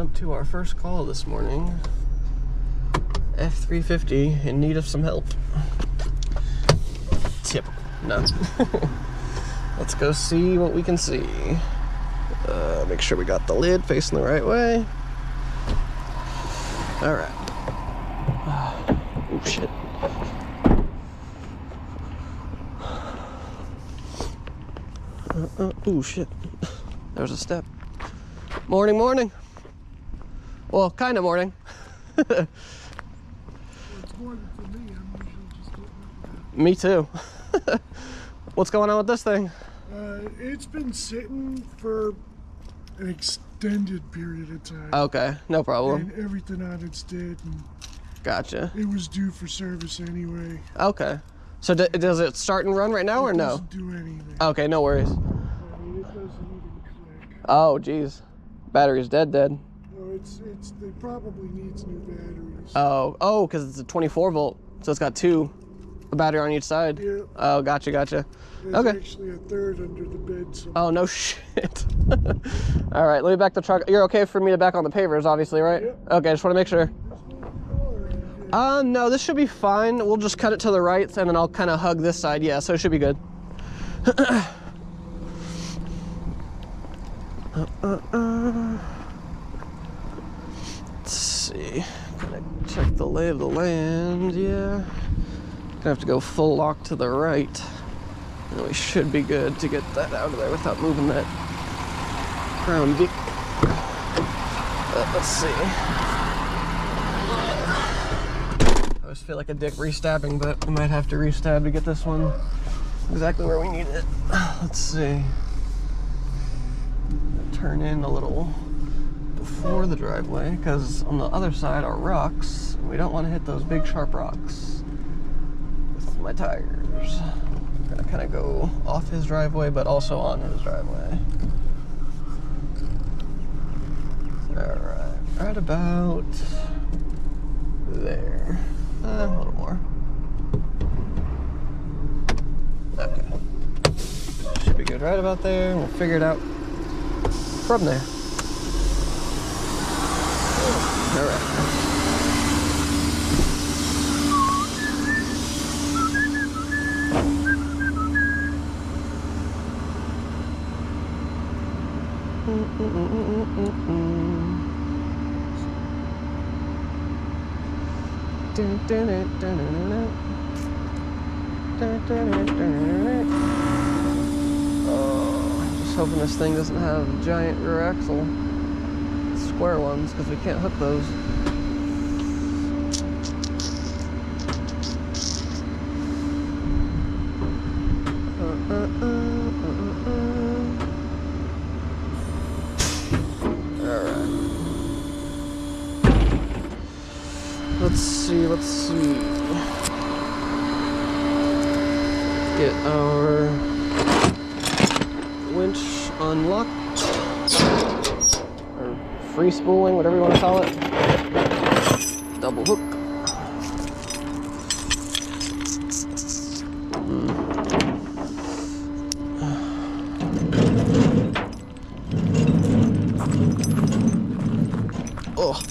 up to our first call this morning. F350 in need of some help. Typical. No. Let's go see what we can see. Make sure we got the lid facing the right way. All right. Oh shit. Oh shit. There was a step. Morning, morning. Well, kind of morning. Well, it's morning for me. I'm usually just getting up now. Me too. What's going on with this thing? It's been sitting for an extended period of time. Okay, no problem. And everything on it's dead, and Gotcha. it was due for service anyway. Okay. So does it start and run right now or It no? doesn't do anything. Okay, no worries. I mean, it doesn't even click. Oh, geez. Battery's dead. No, it probably needs new batteries. Oh, because it's a 24 volt, so it's got a battery on each side. Yeah. Oh, gotcha. There's Okay. actually a third under the bed somewhere. Oh, no shit. All right, let me back the truck. You're okay for me to back on the pavers, obviously, right? Yep. Okay, I just want to make sure. There's no color in it. No, this should be fine. We'll just cut it to the right, and then I'll kind of hug this side. Yeah, so it should be good. Let's see. Gonna check the lay of the land. Yeah. Gonna have to go full lock to the right. And we should be good to get that out of there without moving that crown Vic. Let's see. I always feel like a dick re-stabbing, but we might have to re-stab to get this one exactly where we need it. Let's see. Turn in a little before the driveway, because on the other side are rocks. We don't want to hit those big sharp rocks with my tires. I'm gonna kind of go off his driveway, but also on his driveway. Alright, right about there. A little more. Okay. Should be good right about there. We'll figure it out from there. Alright. Oh, just hoping this thing doesn't have giant rear axle square ones, because we can't hook those. Let's see. Get our winch unlocked, or free spooling, whatever you want to call it. Double hook. Oh.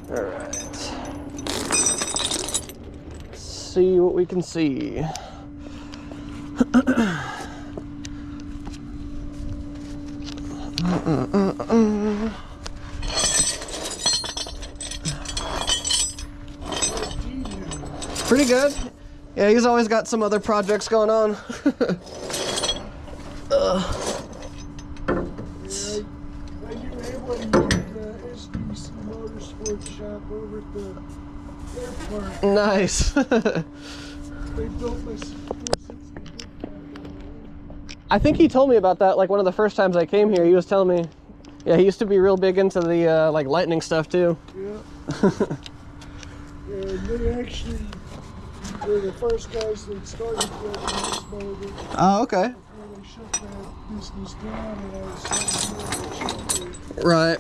All right. Let's see what we can see. Pretty good. Yeah, he's always got some other projects going on. I knew everyone in the SDC Motorsports shop over at the airport. Nice. They built this 460. I think he told me about that, like one of the first times I came here. He was telling me, yeah, he used to be real big into the like lightning stuff too. Yeah. And they actually were the first guys that started building this motor. Oh, okay. Before they shut that business down, and I was starting to do it. Right.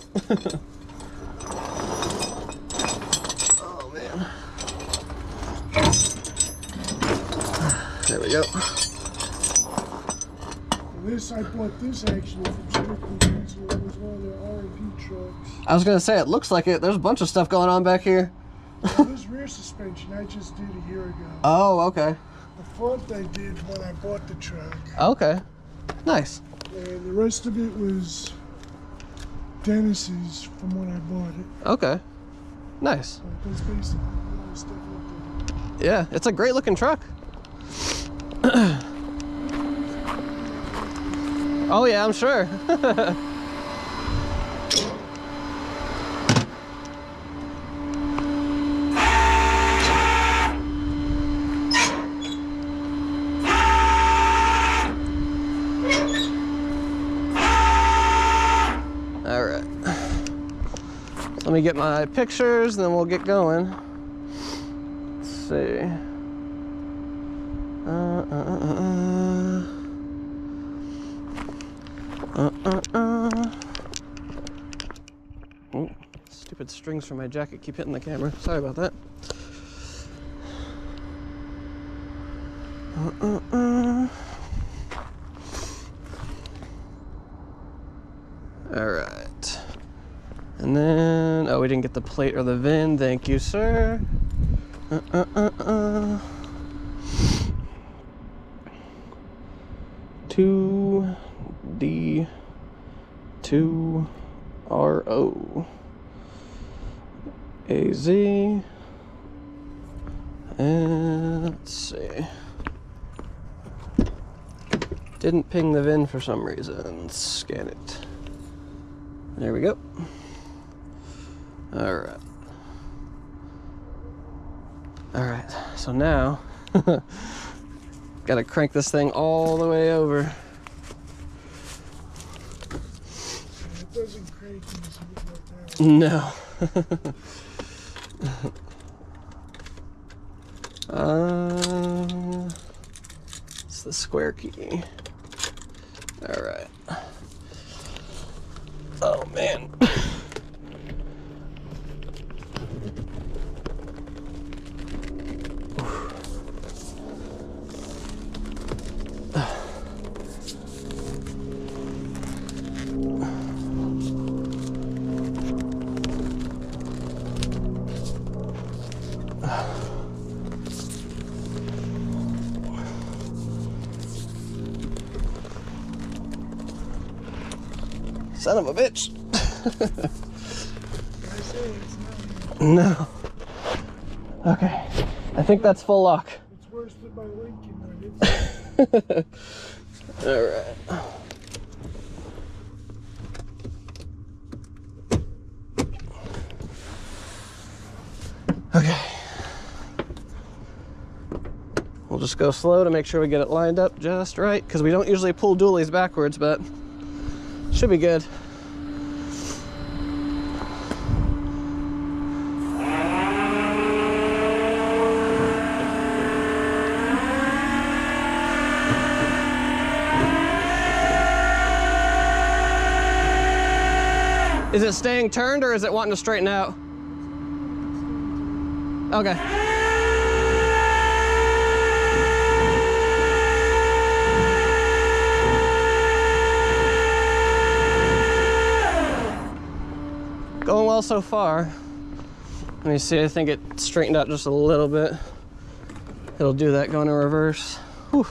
I bought this actually from Strictly Diesel. It was one of their R&D trucks. I was gonna say, it looks like it. There's a bunch of stuff going on back here. This rear suspension I just did a year ago. Oh, okay. The front I did when I bought the truck. Okay. Nice. And the rest of it was Dennis's from when I bought it. Okay. Nice. But that's basically all the stuff I did. Yeah, it's a great looking truck. Oh yeah, I'm sure. All right. Let me get my pictures, then we'll get going. Let's see. Oh, stupid strings from my jacket keep hitting the camera. Sorry about that. All right. And then, oh, we didn't get the plate or the VIN. Thank you, sir. 2D2RO AZ. And let's see. Didn't ping the VIN for some reason. Scan it. There we go. All right. All right. So now, gotta crank this thing all the way over. It doesn't crank easy like that. No. It's the square key. All right. Oh man. Son of a bitch. No. Okay. I think that's full lock. It's worse than my Lincoln when it's... All right. Okay. We'll just go slow to make sure we get it lined up just right, because we don't usually pull dualies backwards, but should be good. Is it staying turned or is it wanting to straighten out? Okay. Going well so far. Let me see, I think it straightened out just a little bit. It'll do that going in reverse. Whew.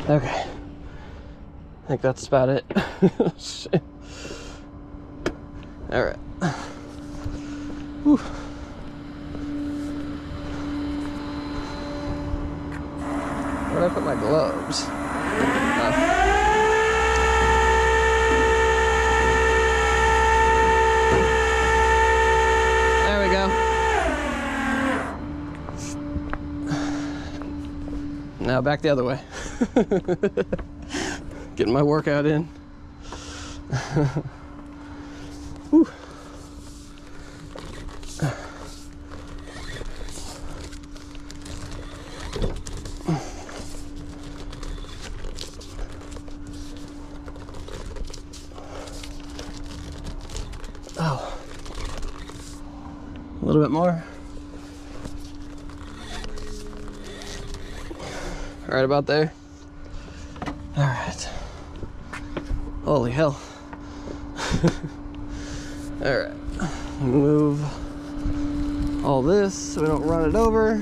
Okay, I think that's about it. Shit. All right. Whew. Where did I put my gloves? There we go. Now back the other way. Getting my workout in. Whew. Oh. A little bit more. Right about there. All right. Holy hell. All right. Move all this so we don't run it over.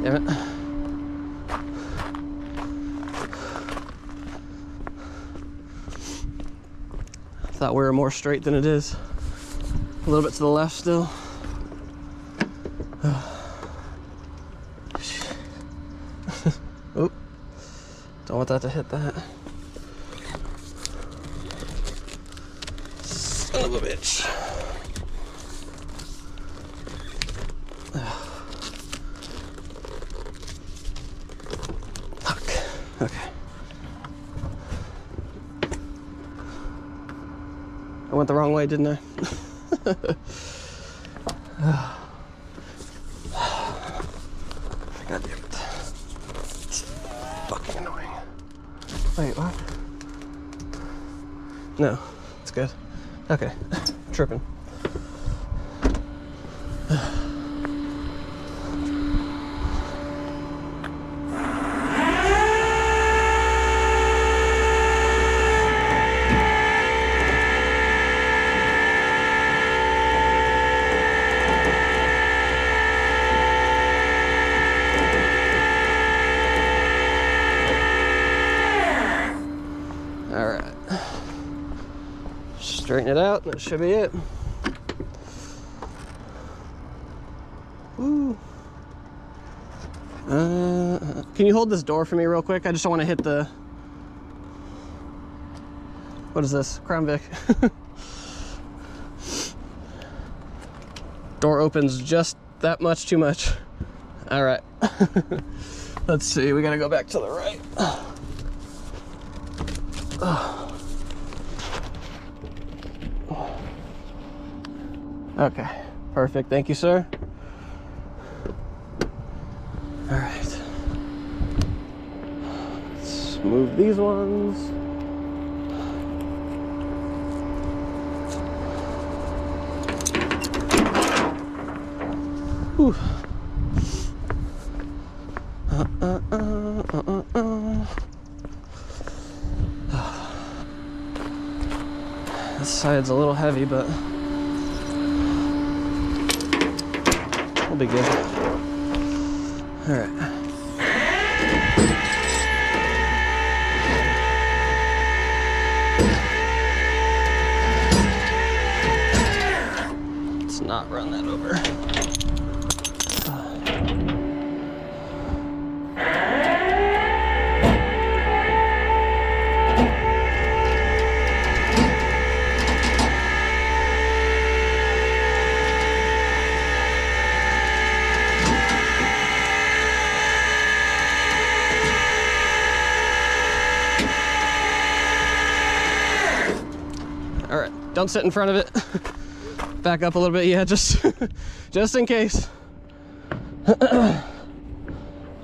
Damn it. Thought we were more straight than it is. A little bit to the left still. Oop. Don't want that to hit that. Son of a bitch. Okay. I went the wrong way, didn't I? God damn it. It's fucking annoying. Wait, what? No, it's good. Okay, tripping. Straighten it out, that should be it. Ooh. Can you hold this door for me real quick? I just don't want to hit the... What is this? Crown Vic. Door opens just that much too much. All right. Let's see, we gotta go back to the right. Okay, perfect. Thank you, sir. All right. Let's move these ones. Whew. This side's a little heavy, but we'll be good. All right. Let's not run that over. All right, don't sit in front of it. Back up a little bit, yeah, just in case.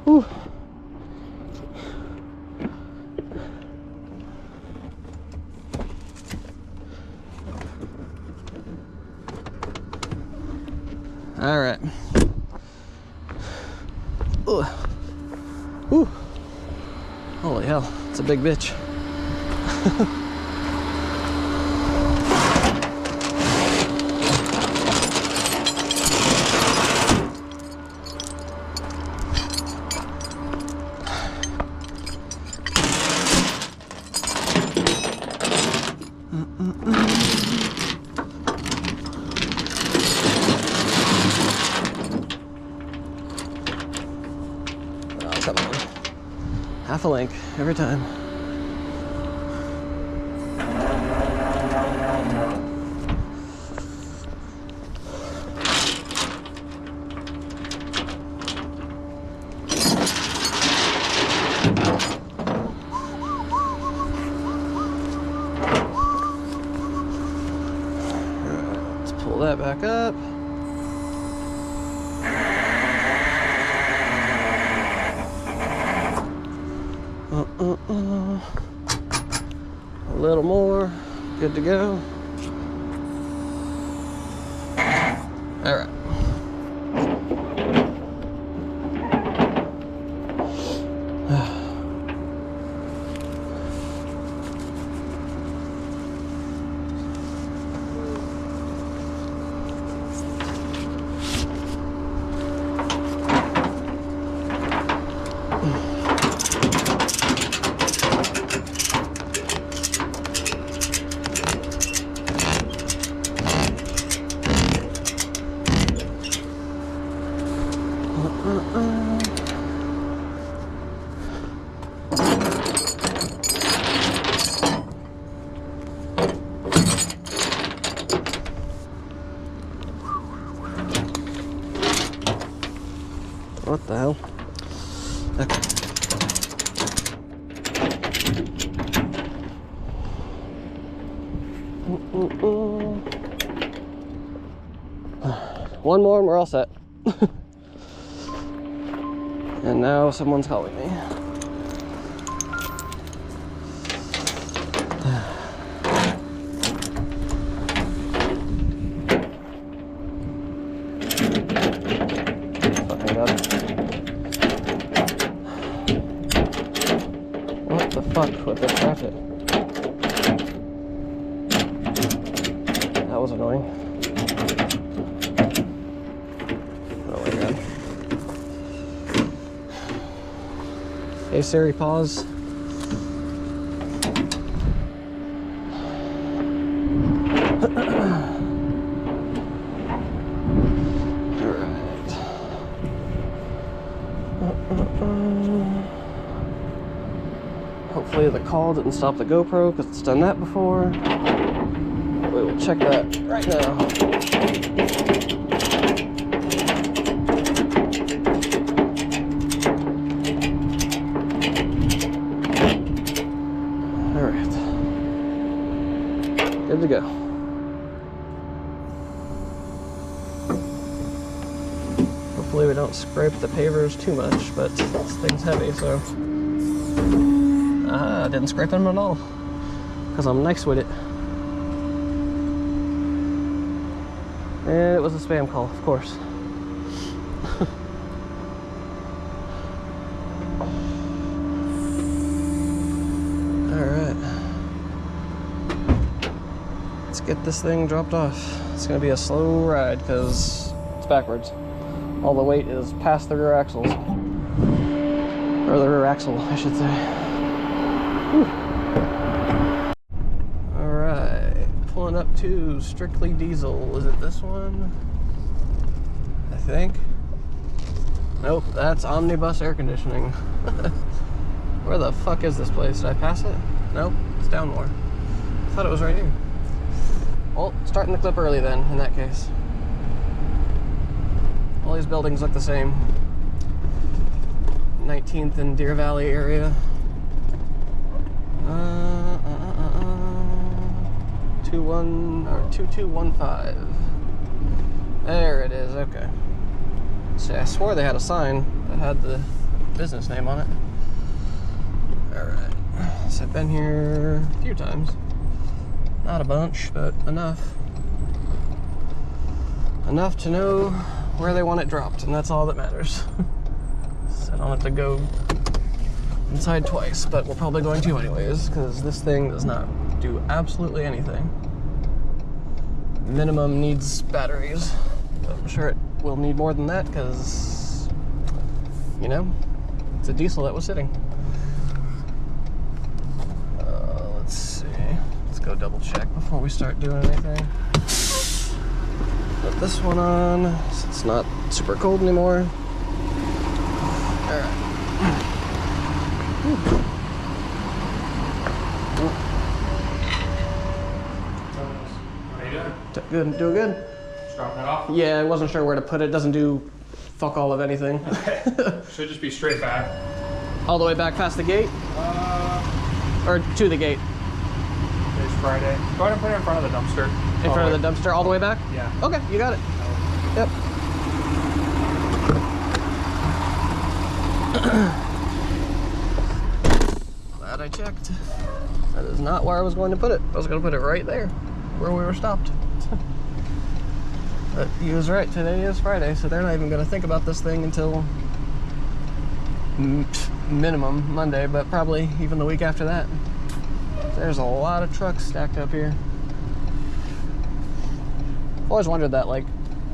Whew. All right. Ooh. Ooh. Holy hell, it's a big bitch. Oh, come on. Half a link every time. up. A little more. Good to go. All right. What the hell? Okay. One more and we're all set. And now someone's calling me. Fucking God. What the fuck with this traffic? That was annoying. Oh my God. Hey Siri, pause. Hopefully the call didn't stop the GoPro because it's done that before. We will check that right now. All right. Good to go. Hopefully we don't scrape the pavers too much, but this thing's heavy, so. I didn't scrape them at all, because I'm nice with it. And it was a spam call, of course. Alright. Let's get this thing dropped off. It's going to be a slow ride, because it's backwards. All the weight is past the rear axles. Or the rear axle, I should say. Alright, pulling up to Strictly Diesel. Is it this one? I think. Nope, that's Omnibus Air Conditioning. Where the fuck is this place? Did I pass it? Nope, it's down more. I thought it was right here. Well, starting the clip early then, in that case. All these buildings look the same. 19th and Deer Valley area. 2215. There it is, okay. See, I swore they had a sign that had the business name on it. Alright. So I've been here a few times. Not a bunch, but enough. Enough to know where they want it dropped, and that's all that matters. So I don't have to go inside twice, but we're probably going to anyways, because this thing does not do absolutely anything. Minimum needs batteries, but I'm sure it will need more than that, because, you know, it's a diesel that was sitting. Let's see. Let's go double check before we start doing anything. Put this one on, so it's not super cold anymore. Alright. How you doing? Good, doing good? Just dropping it off? Yeah, I wasn't sure where to put it. Doesn't do fuck all of anything. Okay. Should just be straight back. All the way back past the gate? Or to the gate? Today's Friday. Go ahead and put it in front of the dumpster. In front of the dumpster all the way back? Yeah. Okay, you got it. Yep. Glad I checked. That is not where I was going to put it. I was going to put it right there, where we were stopped. But he was right, today is Friday, so they're not even going to think about this thing until minimum Monday, but probably even the week after that. There's a lot of trucks stacked up here. I've always wondered that, like,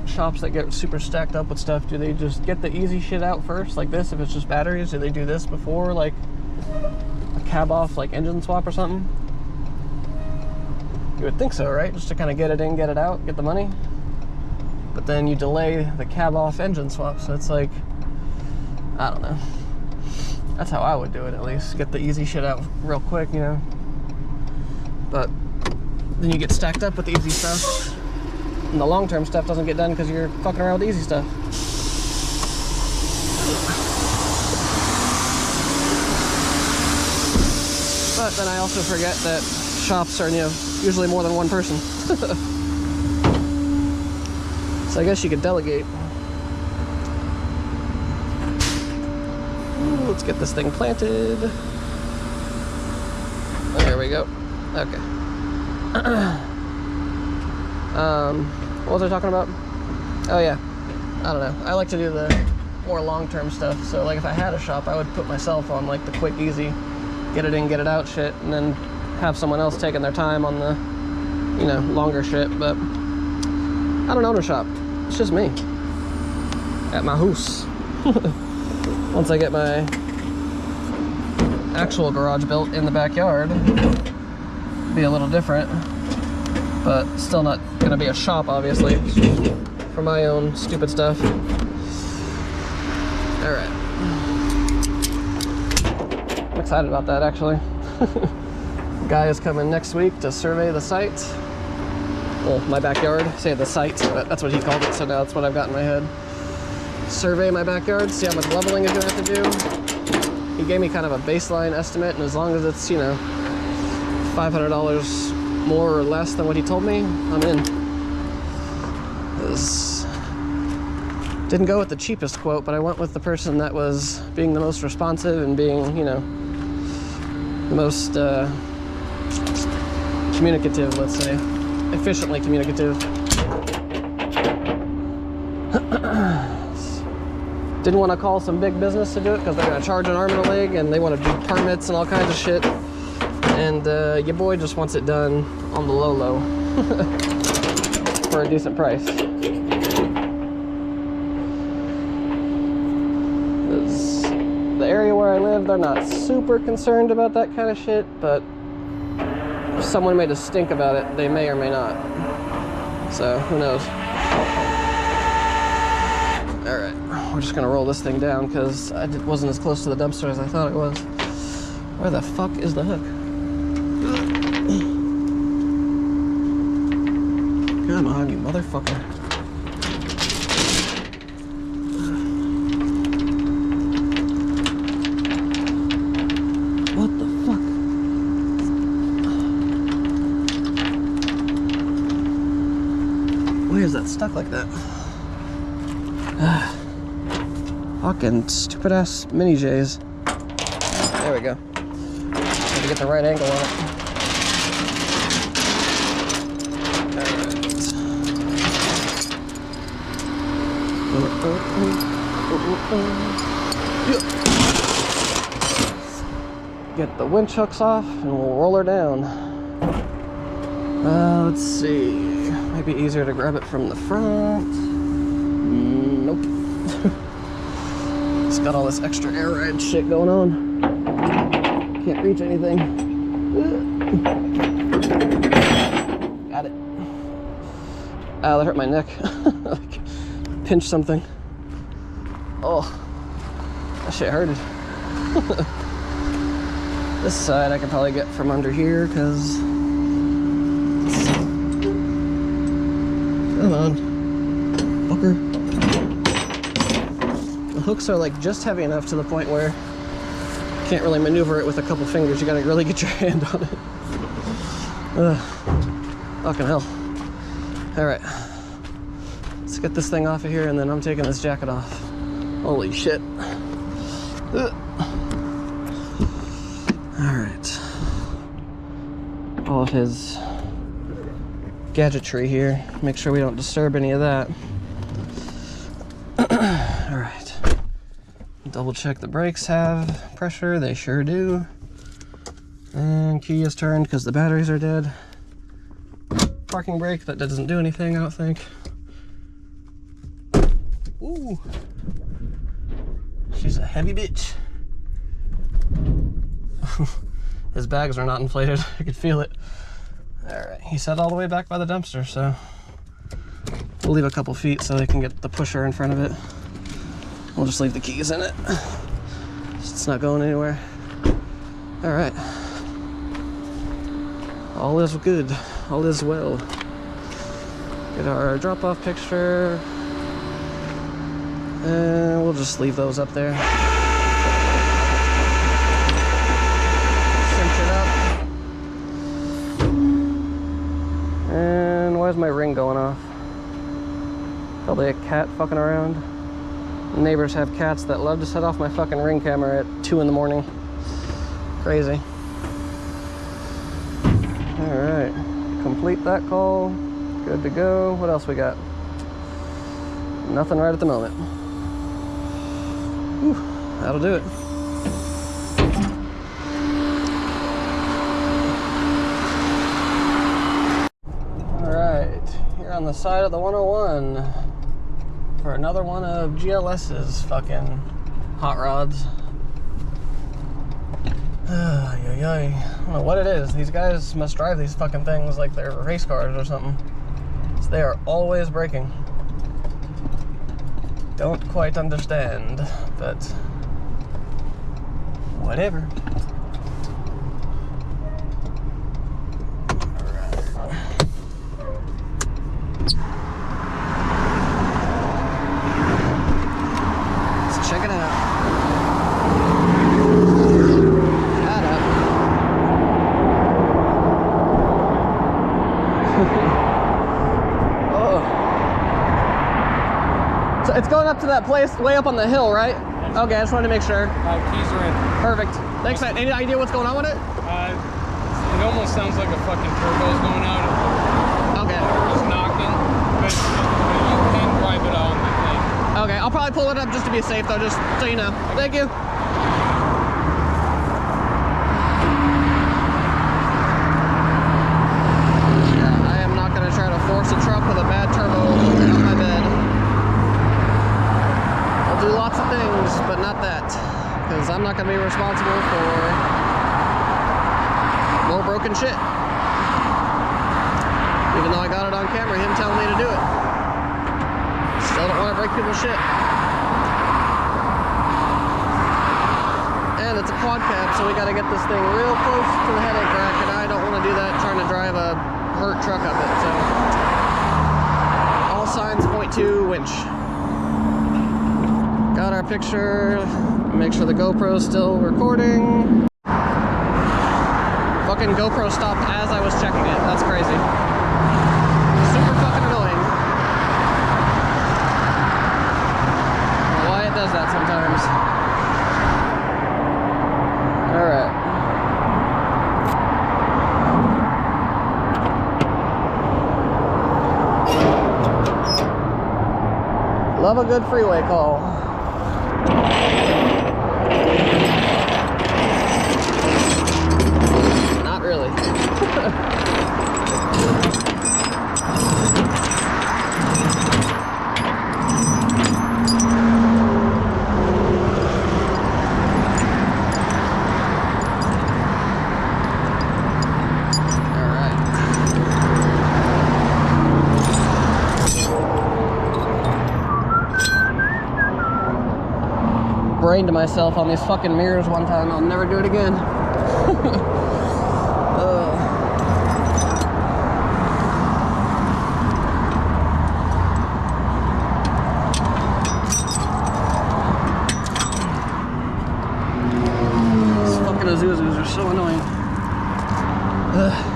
shops that get super stacked up with stuff, do they just get the easy shit out first, like this, if it's just batteries? Do they do this before, like, a cab off, like, engine swap or something? You would think so, right? Just to kind of get it in, get it out, get the money. But then you delay the cab off engine swap, so it's like, I don't know. That's how I would do it, at least. Get the easy shit out real quick, you know? But then you get stacked up with the easy stuff, and the long-term stuff doesn't get done because you're fucking around with the easy stuff. But then I also forget that shops are, you know, usually more than one person. So I guess you could delegate. Ooh, let's get this thing planted. There we go. Okay. What was I talking about? Oh yeah, I don't know. I like to do the more long-term stuff. So like if I had a shop, I would put myself on like the quick, easy, get it in, get it out shit, and then have someone else taking their time on the, you know, longer shit. But I don't own a shop. It's just me at my house. Once I get my actual garage built in the backyard, it'll be a little different, but still not gonna be a shop, obviously, for my own stupid stuff. All right. I'm excited about that, actually. Guy is coming next week to survey the site. Well, my backyard, say the site, but that's what he called it, so now that's what I've got in my head. Survey my backyard, see how much leveling is gonna have to do. He gave me kind of a baseline estimate, and as long as it's, you know, $500 more or less than what he told me, I'm in. Didn't go with the cheapest quote, but I went with the person that was being the most responsive and being, you know, the most communicative, let's say. Efficiently communicative. Didn't want to call some big business to do it because they're going to charge an arm and a leg and they want to do permits and all kinds of shit. And your boy just wants it done on the low for a decent price. The area where I live, they're not super concerned about that kind of shit, but if someone made a stink about it, they may or may not. So, who knows? Alright, we're just gonna roll this thing down because I wasn't as close to the dumpster as I thought it was. Where the fuck is the hook? Come on, you motherfucker. What the fuck? Why is that stuck like that? Fucking stupid ass mini J's. There we go. Had to get the right angle on it. Get the winch hooks off and we'll roll her down. Let's see. Might be easier to grab it from the front. Nope. It's got all this extra air ride shit going on. Can't reach anything. Got it. Ow, that hurt my neck. Like, pinch something. Oh, that shit hurted. This side I can probably get from under here, because... Come on, fucker. The hooks are like just heavy enough to the point where you can't really maneuver it with a couple fingers. You gotta really get your hand on it. Ugh. Fucking hell. All right, let's get this thing off of here, and then I'm taking this jacket off. Holy shit. Ugh. All right. All of his gadgetry here. Make sure we don't disturb any of that. All right. Double check the brakes have pressure. They sure do. And key is turned because the batteries are dead. Parking brake, that doesn't do anything, I don't think. Ooh. She's a heavy bitch. His bags are not inflated. I could feel it. All right, he said all the way back by the dumpster, so we'll leave a couple feet so they can get the pusher in front of it. We'll just leave the keys in it. It's not going anywhere. All right. All is good. All is well. Get our drop-off picture. And we'll just leave those up there. Cinch it up. And why is my ring going off? Probably a cat fucking around. Neighbors have cats that love to set off my fucking Ring camera at 2 in the morning. Crazy. All right, complete that call. Good to go. What else we got? Nothing right at the moment. Whew, that'll do it. All right, here on the side of the 101. For another one of GLS's fucking hot rods. I don't know what it is. These guys must drive these fucking things like they're race cars or something. So they are always braking. Don't quite understand, but whatever. Check it out. Shut up. Oh. So it's going up to that place way up on the hill, right? Okay, I just wanted to make sure. Keys are in. Perfect. Thanks, man. Any idea what's going on with it? It almost sounds like a fucking turbo's going out. Okay. It's knocking, but you can drive it on the thing. Okay, I'll probably pull it up just to be safe though, just so you know. Thank you. Yeah, I am not gonna try to force a truck with a bad turbo on my bed. I'll do lots of things, but not that. Because I'm not gonna be responsible for more broken shit. Even though I got it on camera, him telling me to do it. Still don't want to break people's shit. And it's a quad cab, so we got to get this thing real close to the headache rack, and I don't want to do that trying to drive a hurt truck up it. So all signs point to winch. Got our picture. Make sure the GoPro's still recording. Fucking GoPro stopped as I was checking it. That's crazy. Super fucking annoying. Why it does that sometimes. Alright. Love a good freeway call. Not really. Brained to myself on these fucking mirrors one time. I'll never do it again. These fucking Isuzus are so annoying. Ugh.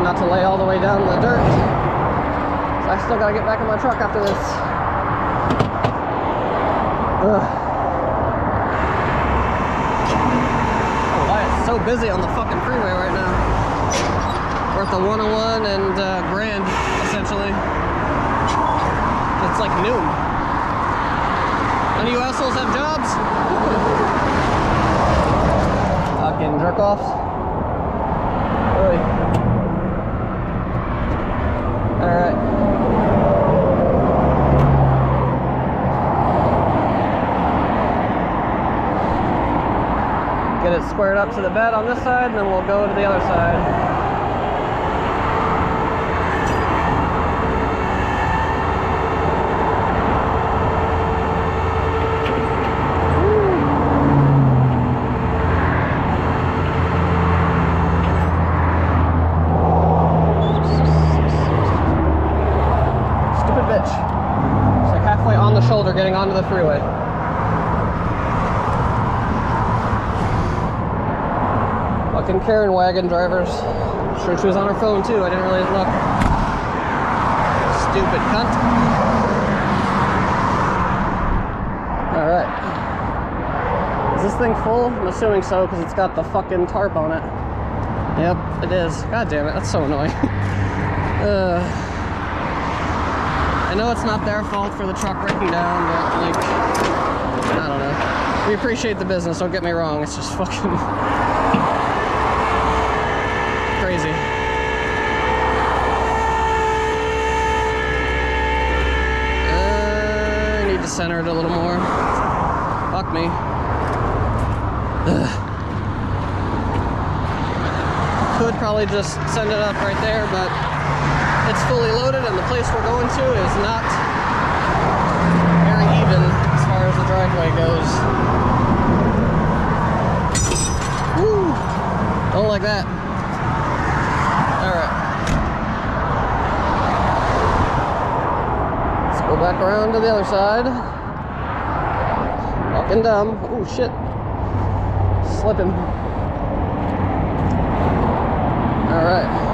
not to lay all the way down in the dirt. So I still gotta get back in my truck after this. Ugh. Oh, why it's so busy on the fucking freeway right now. We're at the 101 and Grand, essentially. It's like noon. None of you assholes have jobs? Fucking jerk-offs. Really? Alright. Get it squared up to the bed on this side, and then we'll go to the other side. Shoulder getting onto the freeway. Fucking Karen wagon drivers. Sure she was on her phone too. I didn't really look. Stupid cunt. Alright. Is this thing full? I'm assuming so because it's got the fucking tarp on it. Yep, it is. God damn it, that's so annoying. I know it's not their fault for the truck breaking down, but like, I don't know. We appreciate the business, don't get me wrong. It's just fucking crazy. I need to center it a little more. Fuck me. Ugh. Could probably just send it up right there, but it's fully loaded and the place we're going to is not very even as far as the driveway goes. Woo! Don't like that. Alright. Let's go back around to the other side. Fucking dumb. Oh shit. Slipping. Alright.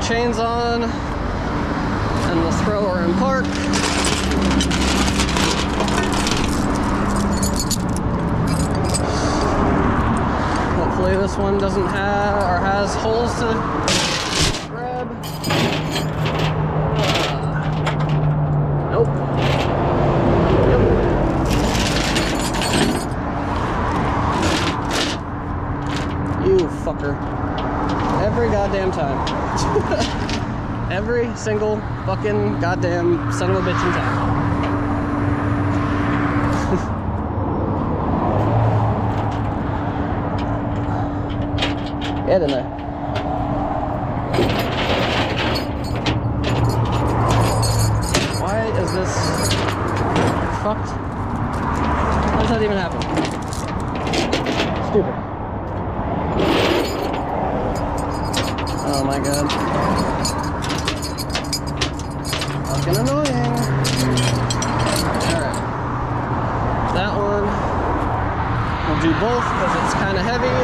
Chains on, and we'll throw her in park. Hopefully this one doesn't have or has holes to grab. Nope. Yep. You fucker. Every goddamn time. Every single fucking goddamn son of a bitch in town. Get in there. Why is this fucked? How does that even happen? Stupid. Oh my god. Fucking annoying. Alright. That one. We'll do both because it's kind of heavy.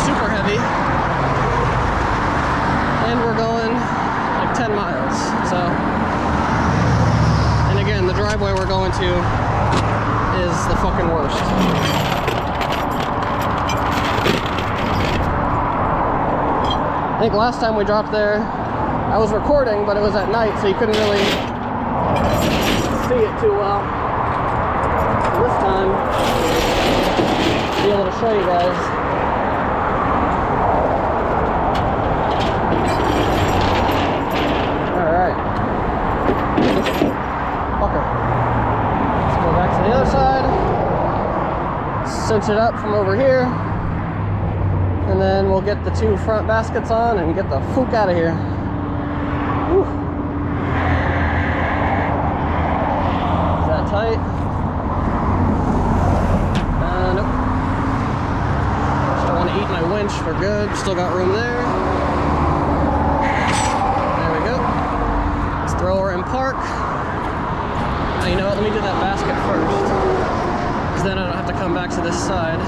Super heavy. And we're going like 10 miles. So. And again, the driveway we're going to is the fucking worst. I think last time we dropped there, I was recording, but it was at night, so you couldn't really see it too well. So this time, I'll be able to show you guys. Alright. winch it up from over here, and then we'll get the 2 front baskets on and get the fuck out of here. Whew. Is that tight? Nope. Still want to eat my winch. We're good. Still got room there. There we go. Let's throw her in park. Now, you know what? Let me do that basket first, because then I don't have to come back to this side.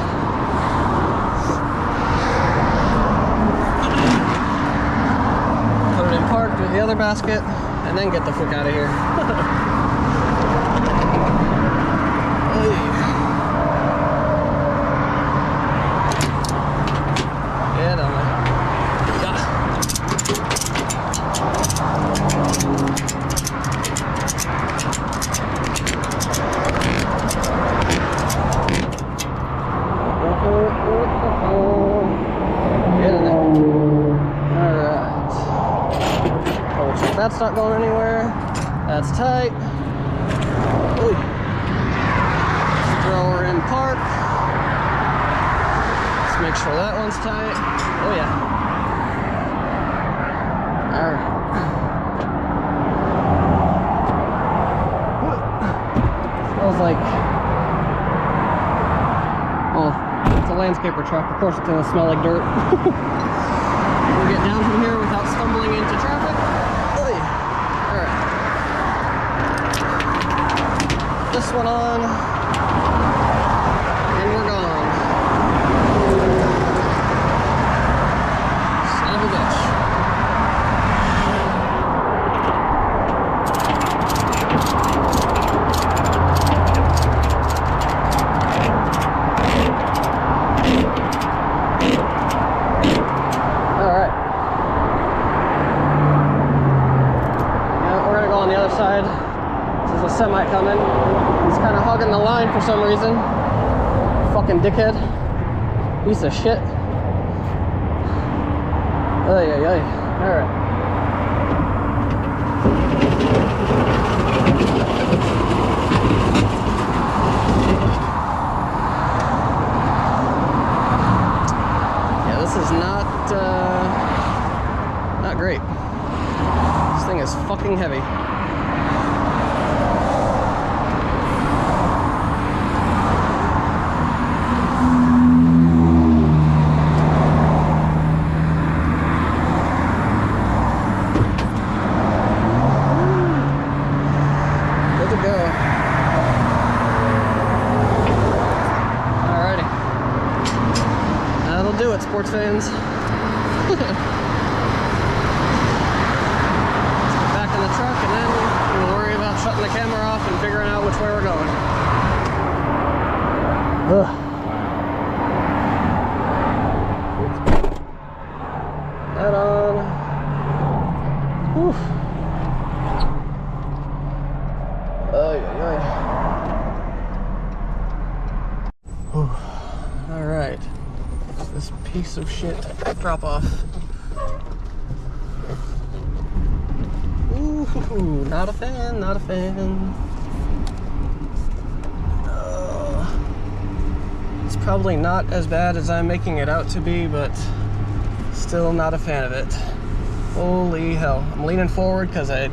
Put it in park, do the other basket, and then get the fuck out of here. Get on it. That's not going anywhere. That's tight. Ooh. Throw her in park. Let's make sure that one's tight. Oh yeah. Alright. Smells like, oh, it's a landscaper truck. Of course it's gonna smell like dirt. We'll get down from here without stumbling into traffic. Alright. This one on. And we're gone. Son of a bitch. Alright. On the other side, there's a semi coming. He's kind of hogging the line for some reason. Fucking dickhead. Piece of shit. Ay, ay, ay. Alright. Yeah, this is not great. This thing is fucking heavy. Sports fans. Back in the truck, and then we'll worry about shutting the camera off and figuring out which way we're going. Ugh. That on. Whew. Ay, ay, ay. All right. This piece of shit drop off. Ooh, not a fan, not a fan. It's probably not as bad as I'm making it out to be, but still not a fan of it. Holy hell. I'm leaning forward because I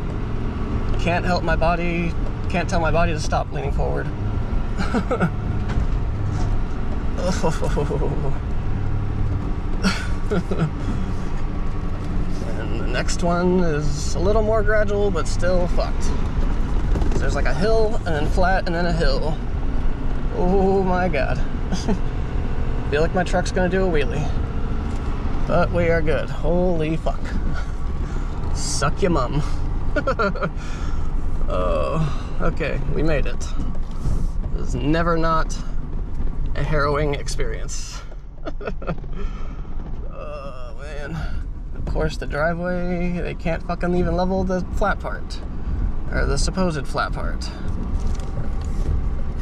can't help my body, can't tell my body to stop leaning forward. And the next one is a little more gradual, but still fucked. There's like a hill, and then flat, and then a hill. Oh my god. Feel like my truck's gonna do a wheelie. But we are good. Holy fuck. Suck ya mum. Oh, okay, we made it. It was never not a harrowing experience. Oh man. Of course the driveway, they can't fucking even level the flat part. Or the supposed flat part.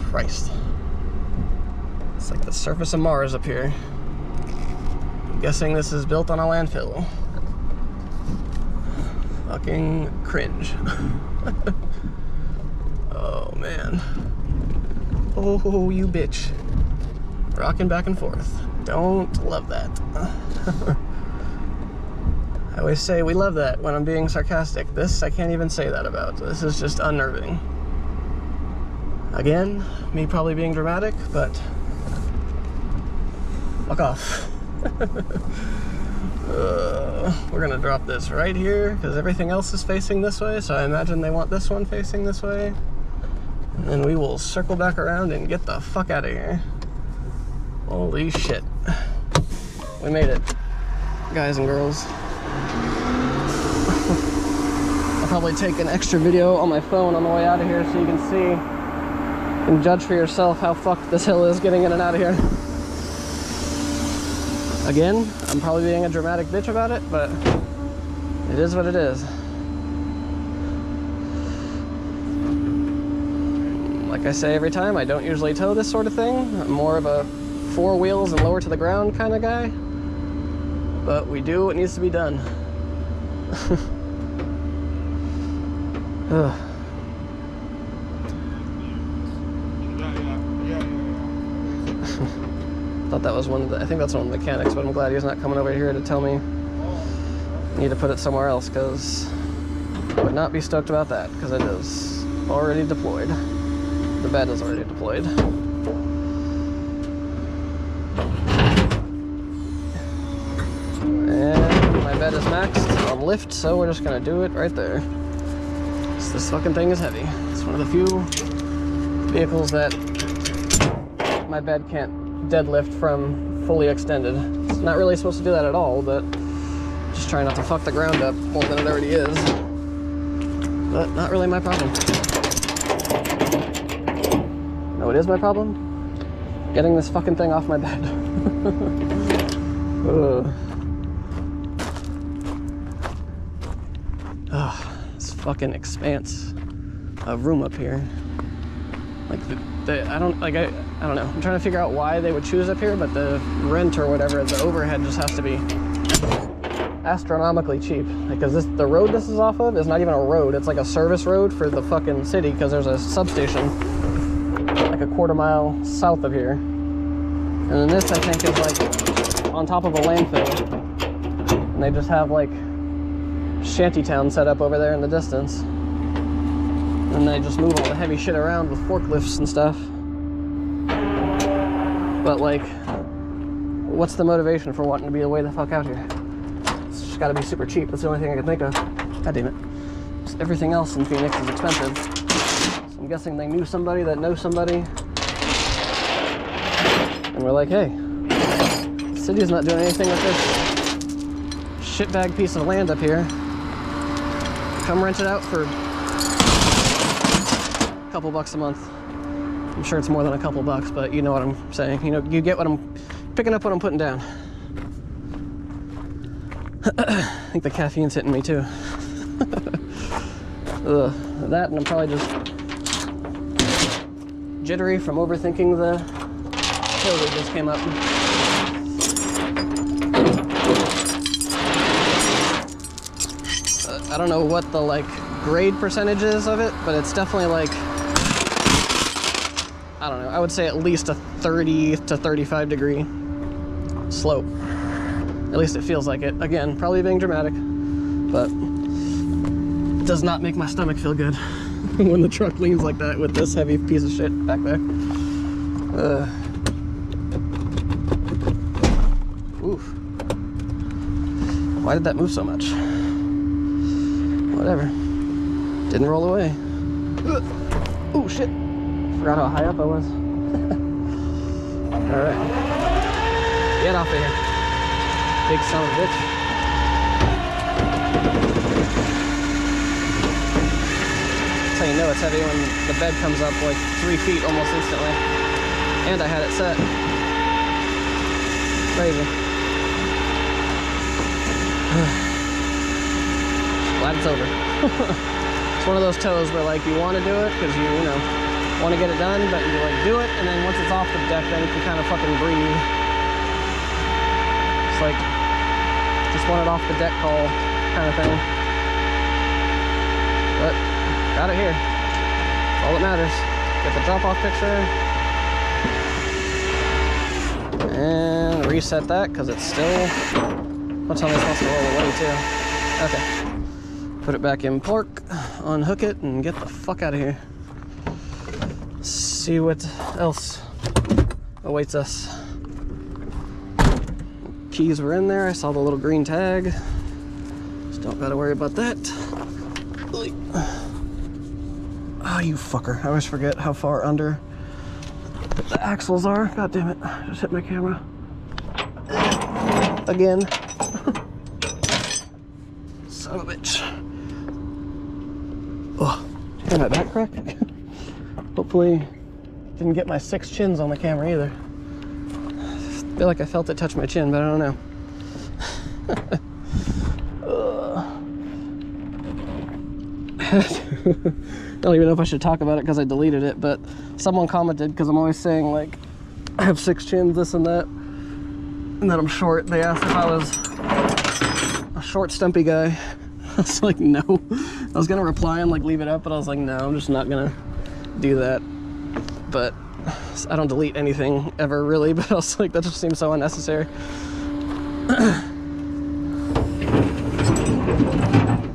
Christ. It's like the surface of Mars up here. I'm guessing this is built on a landfill. Fucking cringe. Oh man. Oh, you bitch. Rocking back and forth. Don't love that. I always say we love that when I'm being sarcastic. This I can't even say that about. This is just unnerving. Again, me probably being dramatic, but fuck off. We're gonna drop this right here because everything else is facing this way, so I imagine they want this one facing this way. And then we will circle back around and get the fuck out of here. Holy shit. We made it, guys and girls. I'll probably take an extra video on my phone on the way out of here so you can see and judge for yourself how fucked this hill is getting in and out of here. Again, I'm probably being a dramatic bitch about it, but it is what it is. Like I say every time, I don't usually tow this sort of thing. I'm more of a 4 wheels and lower to the ground kind of guy. But we do what needs to be done. Thought that was one of the, I think that's one of the mechanics, but I'm glad he's not coming over here to tell me I need to put it somewhere else, because I would not be stoked about that, because it is already deployed. The bed is already deployed. And my bed is maxed on lift, so we're just gonna do it right there. So this fucking thing is heavy. It's one of the few vehicles that my bed can't deadlift from fully extended. It's not really supposed to do that at all, but just trying not to fuck the ground up more than it already is. But not really my problem. No, it is my problem. Getting this fucking thing off my bed. This fucking expanse of room up here. Like I don't know. I'm trying to figure out why they would choose up here, but the rent or whatever, the overhead just has to be astronomically cheap. Because the road this is off of is not even a road. It's like a service road for the fucking city, because there's a substation like a quarter mile south of here. And then this, I think, is like on top of a landfill. And they just have like shantytown set up over there in the distance. And they just move all the heavy shit around with forklifts and stuff. But like, what's the motivation for wanting to be way the fuck out here? It's just gotta be super cheap. That's the only thing I can think of. God damn it. Just everything else in Phoenix is expensive. So I'm guessing they knew somebody that knows somebody. And we're like, hey, the city's not doing anything with this shitbag piece of land up here. Come rent it out for a couple bucks a month. I'm sure it's more than a couple bucks, but you know what I'm saying. You know, you get what I'm picking up, what I'm putting down. I think the caffeine's hitting me too. That, and I'm probably just jittery from overthinking the hill that just came up. I don't know what the like grade percentage is of it, but it's definitely like, I don't know, I would say at least a 30 to 35 degree slope. At least it feels like it. Again, probably being dramatic, but it does not make my stomach feel good when the truck leans like that with this heavy piece of shit back there. Oof. Why did that move so much? Whatever. Didn't roll away. Oh shit. Forgot how high up I was. Alright. Get off of here. Big son of a bitch. That's how you know it's heavy, when the bed comes up like 3 feet almost instantly. And I had it set. Crazy. Glad it's over. It's one of those tows where like you want to do it because you know, want to get it done, but you like do it, and then once it's off the deck, then you can kind of fucking breathe. It's like just want it off the deck call kind of thing. But got it here. That's all that matters. Get the drop-off picture. And reset that because it's still. What's on this wants to roll away too. Okay. Put it back in park, unhook it, and get the fuck out of here. See what else awaits us. Keys were in there. I saw the little green tag. Just don't gotta worry about that. Oh, you fucker. I always forget how far under the axles are. God damn it. Just hit my camera. Again. Son of a bitch. Oh, did you hear my back crack? Hopefully didn't get my 6 chins on the camera either. I feel like I felt it touch my chin, but I don't know. I don't even know if I should talk about it because I deleted it, but someone commented, because I'm always saying like I have 6 chins, this and that, and that I'm short. They asked if I was a short, stumpy guy. I was like, no. I was gonna reply and like leave it up, but I was like, no, I'm just not gonna do that. But I don't delete anything ever really, but I was like, that just seems so unnecessary.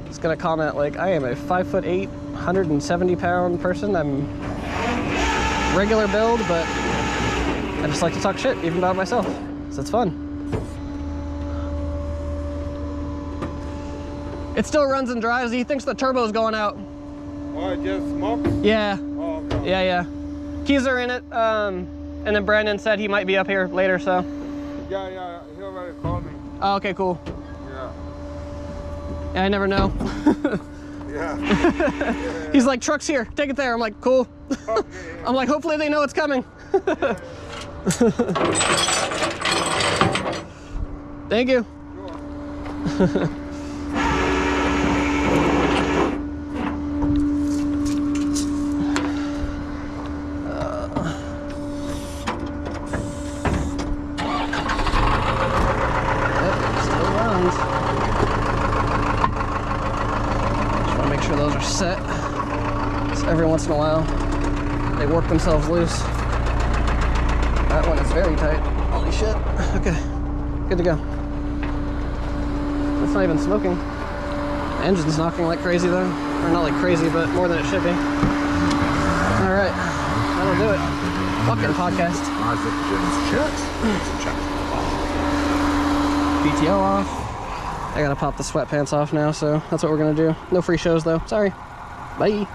Just gonna comment like, I am a 5'8", 170-pound person. I'm regular build, but I just like to talk shit even about myself, so it's fun. It still runs and drives. He thinks the turbo's going out. Oh, it just smokes? Yeah. Oh, okay. Yeah. Keys are in it. And then Brandon said he might be up here later, so. Yeah, he already called me. Oh, okay, cool. Yeah. Yeah, I never know. Yeah. He's like, truck's here, take it there. I'm like, cool. Okay. I'm like, hopefully they know it's coming. Thank you. Set. So every once in a while they work themselves loose. That one is very tight. Holy shit. Okay, good to go. It's not even smoking. The engine's knocking like crazy though. Or not like crazy, but more than it should be. Alright, that'll do it. Fucking podcast. PTO off. I gotta pop the sweatpants off now, so that's what we're gonna do. No free shows though. Sorry. Bye.